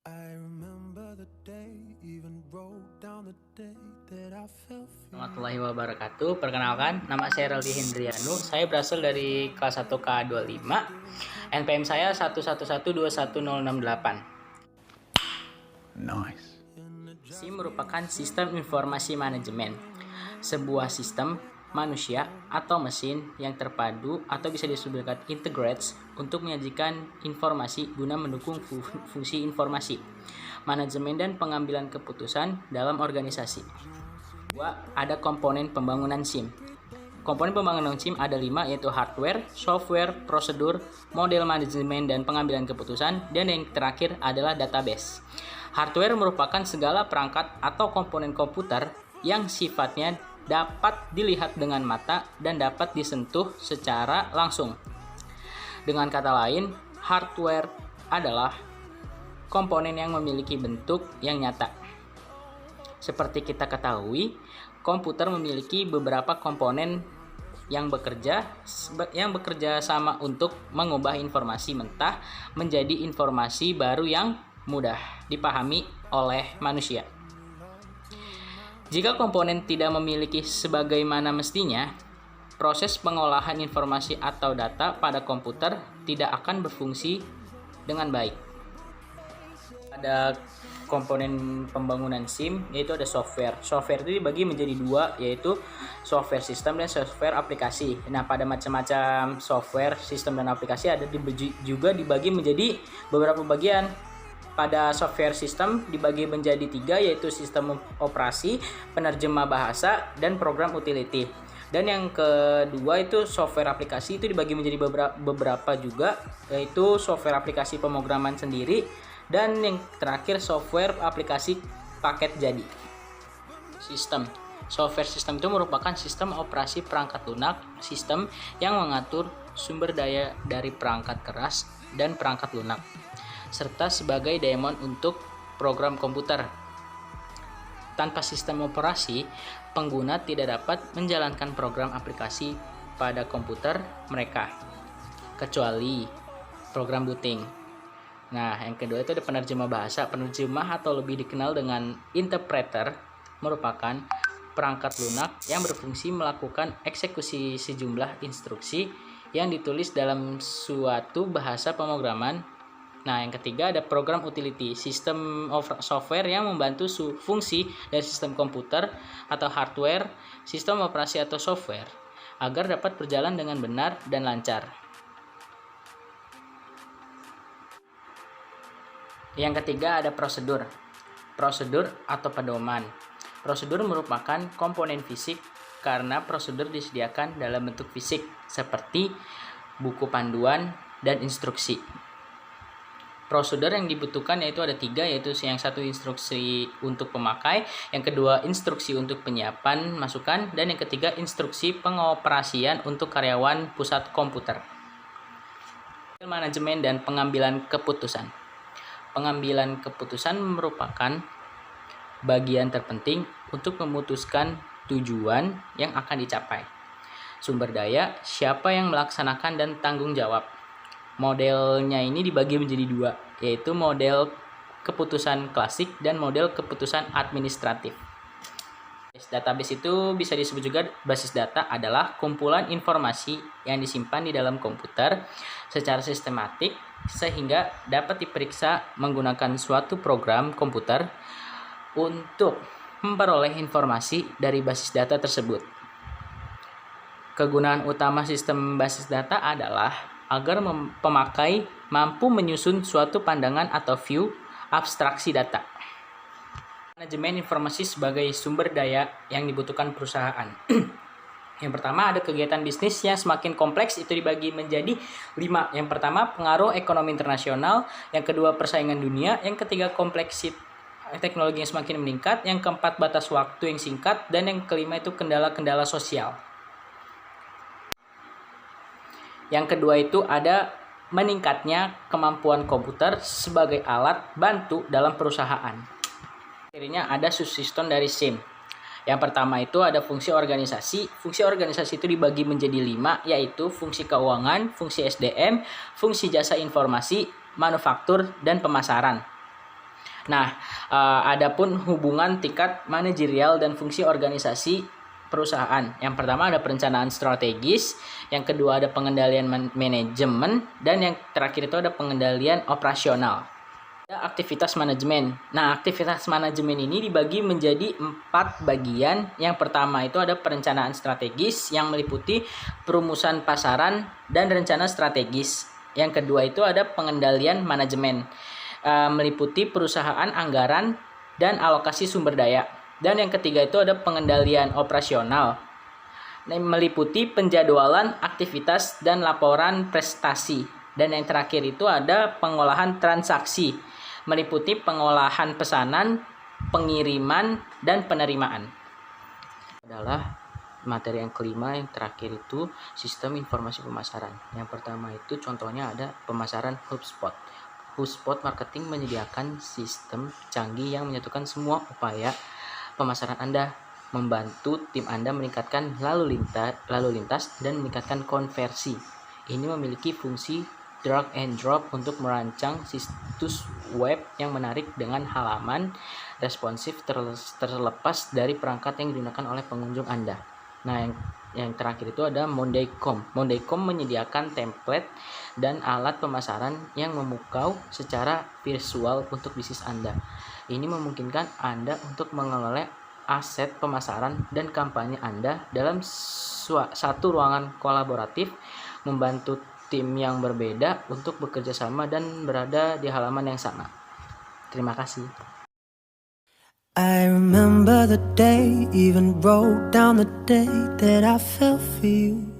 I remember the day, even wrote down the day that I fell for you. Warahmatullahi wabarakatuh. Perkenalkan, nama saya Reldi Hendrianu. Saya berasal dari kelas 1 K25. NPM saya 111211068. Nice. SIM merupakan sistem informasi manajemen. Sebuah sistem manusia atau mesin yang terpadu atau bisa disebutkan integrates untuk menyajikan informasi guna mendukung fungsi informasi, manajemen dan pengambilan keputusan dalam organisasi. Ada komponen pembangunan SIM. Komponen pembangunan SIM ada 5, yaitu hardware, software, prosedur, model manajemen dan pengambilan keputusan, dan yang terakhir adalah database. Hardware merupakan segala perangkat atau komponen komputer yang sifatnya dapat dilihat dengan mata dan dapat disentuh secara langsung. Dengan kata lain, hardware adalah komponen yang memiliki bentuk yang nyata. Seperti kita ketahui, komputer memiliki beberapa komponen yang bekerja sama untuk mengubah informasi mentah menjadi informasi baru yang mudah dipahami oleh manusia. Jika komponen tidak memiliki sebagaimana mestinya, proses pengolahan informasi atau data pada komputer tidak akan berfungsi dengan baik. Ada komponen pembangunan SIM, yaitu ada software. Software itu dibagi menjadi 2, yaitu software sistem dan software aplikasi. Nah, pada macam-macam software, sistem dan aplikasi ada juga dibagi menjadi beberapa bagian. Pada software sistem dibagi menjadi 3, yaitu sistem operasi, penerjemah bahasa, dan program utility. Dan yang kedua itu software aplikasi itu dibagi menjadi beberapa juga, yaitu software aplikasi pemrograman sendiri, dan yang terakhir software aplikasi paket jadi. Sistem. Software sistem itu merupakan sistem operasi perangkat lunak, sistem yang mengatur sumber daya dari perangkat keras dan perangkat lunak, serta sebagai daemon untuk program komputer. Tanpa sistem operasi, pengguna tidak dapat menjalankan program aplikasi pada komputer mereka, kecuali program booting. Nah, yang kedua itu ada penerjemah bahasa. Penerjemah atau lebih dikenal dengan interpreter merupakan perangkat lunak yang berfungsi melakukan eksekusi sejumlah instruksi yang ditulis dalam suatu bahasa pemrograman. Nah, yang ketiga ada program utility, sistem software yang membantu fungsi dari sistem komputer atau hardware, sistem operasi atau software agar dapat berjalan dengan benar dan lancar. Yang ketiga ada prosedur. Prosedur atau pedoman. Prosedur merupakan komponen fisik karena prosedur disediakan dalam bentuk fisik seperti buku panduan dan instruksi. Prosedur yang dibutuhkan yaitu ada 3, yaitu yang satu instruksi untuk pemakai, yang kedua instruksi untuk penyiapan masukan, dan yang ketiga instruksi pengoperasian untuk karyawan pusat komputer. Manajemen dan pengambilan keputusan. Pengambilan keputusan merupakan bagian terpenting untuk memutuskan tujuan yang akan dicapai, sumber daya, siapa yang melaksanakan, dan tanggung jawab. Modelnya ini dibagi menjadi 2, yaitu model keputusan klasik dan model keputusan administratif. Database itu bisa disebut juga basis data adalah kumpulan informasi yang disimpan di dalam komputer secara sistematik sehingga dapat diperiksa menggunakan suatu program komputer untuk memperoleh informasi dari basis data tersebut. Kegunaan utama sistem basis data adalah agar pemakai mampu menyusun suatu pandangan atau view abstraksi data. Manajemen informasi sebagai sumber daya yang dibutuhkan perusahaan. Yang pertama ada kegiatan bisnis yang semakin kompleks, itu dibagi menjadi 5. Yang pertama pengaruh ekonomi internasional, yang kedua persaingan dunia, yang ketiga kompleksitas teknologi yang semakin meningkat, yang keempat batas waktu yang singkat, dan yang kelima itu kendala-kendala sosial. Yang kedua itu ada meningkatnya kemampuan komputer sebagai alat bantu dalam perusahaan. Akhirnya ada subsistem dari SIM. Yang pertama itu ada fungsi organisasi. Fungsi organisasi itu dibagi menjadi 5, yaitu fungsi keuangan, fungsi SDM, fungsi jasa informasi, manufaktur, dan pemasaran. Nah, adapun hubungan tingkat manajerial dan fungsi organisasi perusahaan. Yang pertama ada perencanaan strategis, yang kedua ada pengendalian manajemen, dan yang terakhir itu ada pengendalian operasional. Ada aktivitas manajemen. Nah, aktivitas manajemen ini dibagi menjadi 4 bagian. Yang pertama itu ada perencanaan strategis yang meliputi perumusan pasaran dan rencana strategis. Yang kedua itu ada pengendalian manajemen, meliputi perusahaan anggaran dan alokasi sumber daya. Dan yang ketiga itu ada pengendalian operasional, meliputi penjadwalan aktivitas dan laporan prestasi. Dan yang terakhir itu ada pengolahan transaksi, meliputi pengolahan pesanan, pengiriman, dan penerimaan. Adalah materi yang kelima, yang terakhir itu sistem informasi pemasaran. Yang pertama itu contohnya ada pemasaran HubSpot. HubSpot Marketing menyediakan sistem canggih yang menyatukan semua upaya pemasaran Anda, membantu tim Anda meningkatkan lalu lintas dan meningkatkan konversi. Ini memiliki fungsi drag and drop untuk merancang situs web yang menarik dengan halaman responsif terlepas dari perangkat yang digunakan oleh pengunjung Anda. Nah, yang terakhir itu ada Monday.com. Monday.com menyediakan template dan alat pemasaran yang memukau secara visual untuk bisnis Anda. Ini memungkinkan Anda untuk mengelola aset pemasaran dan kampanye Anda dalam satu ruangan kolaboratif, membantu tim yang berbeda untuk bekerja sama dan berada di halaman yang sama. Terima kasih. I remember the day, even wrote down the day that I fell for you.